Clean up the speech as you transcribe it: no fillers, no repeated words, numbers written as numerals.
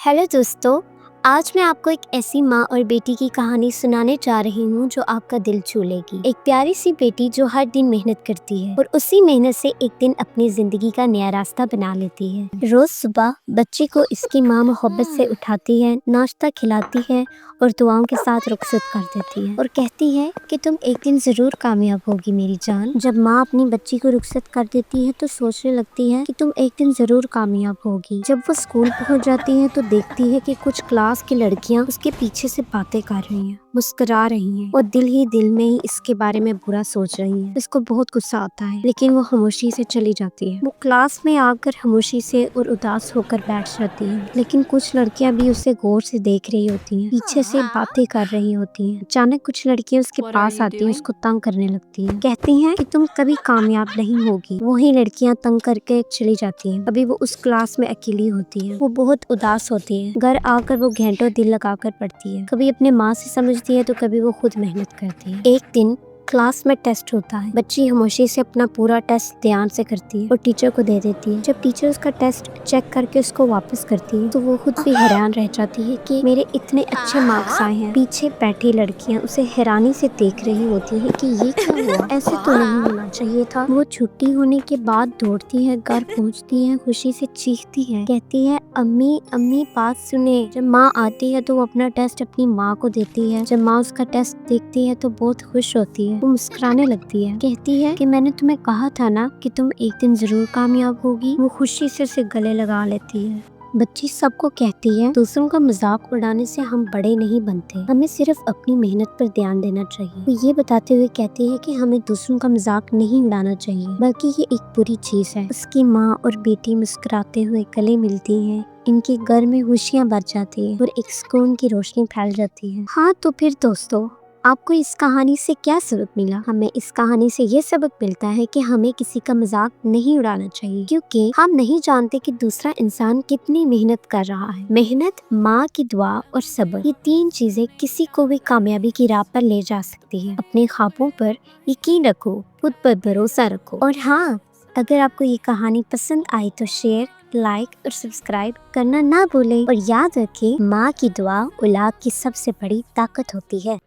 Hello दोस्तों, आज मैं आपको एक ऐसी माँ और बेटी की कहानी सुनाने जा रही हूँ जो आपका दिल छू लेगी। एक प्यारी सी बेटी जो हर दिन मेहनत करती है और उसी मेहनत से एक दिन अपनी जिंदगी का नया रास्ता बना लेती है। रोज सुबह बच्ची को इसकी माँ मोहब्बत से उठाती है, नाश्ता खिलाती है और दुआओं के साथ रुखसत कर देती है और कहती है कि तुम एक दिन जरूर कामयाब होगी मेरी जान। जब माँ अपनी बच्ची को रुखसत कर देती है तो सोचने लगती है कि तुम एक दिन जरूर कामयाब होगी। जब वो स्कूल पहुँच जाती है तो देखती है कि कुछ क्लास की लड़कियां उसके पीछे से बातें कर रही हैं, मुस्कुरा रही हैं और दिल ही दिल में ही इसके बारे में बुरा सोच रही हैं। इसको बहुत गुस्सा आता है लेकिन वो खामोशी से चली जाती है। वो क्लास में आकर खामोशी से और उदास होकर बैठ जाती है, लेकिन कुछ लड़कियां भी उसे गौर से देख रही होती हैं, पीछे से बातें कर रही होती हैं। अचानक कुछ लड़कियां उसके पास आती हैं, उसको तंग करने लगती हैं, कहती हैं कि तुम कभी कामयाब नहीं होगी। वही लड़कियां तंग करके चली जाती हैं। अभी वो उस क्लास में अकेली होती है। वो बहुत उदास होती है। घर आकर वो घंटों दिल लगाकर पढ़ती है। कभी अपने माँ से समझती है तो कभी वो खुद मेहनत करती है। एक दिन क्लास में टेस्ट होता है। बच्ची खामोशी से अपना पूरा टेस्ट ध्यान से करती है और टीचर को दे देती है। जब टीचर उसका टेस्ट चेक करके उसको वापस करती है तो वो खुद भी हैरान रह जाती है कि मेरे इतने अच्छे मार्क्स आए हैं। पीछे बैठी लड़कियां उसे हैरानी से देख रही होती है कि ये क्या हुआ, ऐसे तो नहीं होना चाहिए था। वो छुट्टी होने के बाद दौड़ती है, घर पहुंचती है, खुशी से चीखती है, कहती है अम्मी अम्मी बात सुने। जब माँ आती है तो वो अपना टेस्ट अपनी माँ को देती है। जब माँ उसका टेस्ट देखती है तो बहुत खुश होती है। वो मुस्कुराने लगती है, कहती है कि मैंने तुम्हें कहा था ना कि तुम एक दिन जरूर कामयाब होगी। वो खुशी से उसे गले लगा लेती है। बच्ची सबको कहती है दूसरों का मजाक उड़ाने से हम बड़े नहीं बनते, हमें सिर्फ अपनी मेहनत पर ध्यान देना चाहिए। वो ये बताते हुए कहती है कि हमें दूसरों का मजाक नहीं उड़ाना चाहिए, बल्कि ये एक बुरी चीज है। उसकी माँ और बेटी मुस्कुराते हुए गले मिलती हैं। इनके घर में खुशियाँ बढ़ जाती है और एक सुकून की रोशनी फैल जाती है। हाँ तो फिर दोस्तों, आपको इस कहानी से क्या सबक मिला? हमें इस कहानी से ये सबक मिलता है कि हमें किसी का मजाक नहीं उड़ाना चाहिए, क्योंकि हम नहीं जानते कि दूसरा इंसान कितनी मेहनत कर रहा है। मेहनत, माँ की दुआ और सब्र, ये तीन चीजें किसी को भी कामयाबी की राह पर ले जा सकती है। अपने ख्वाबों पर यकीन रखो, खुद पर भरोसा रखो। और हाँ, अगर आपको ये कहानी पसंद आई तो शेयर, लाइक और सब्सक्राइब करना ना भूलें। और याद रखें, माँ की दुआ औलाद की सबसे बड़ी ताकत होती है।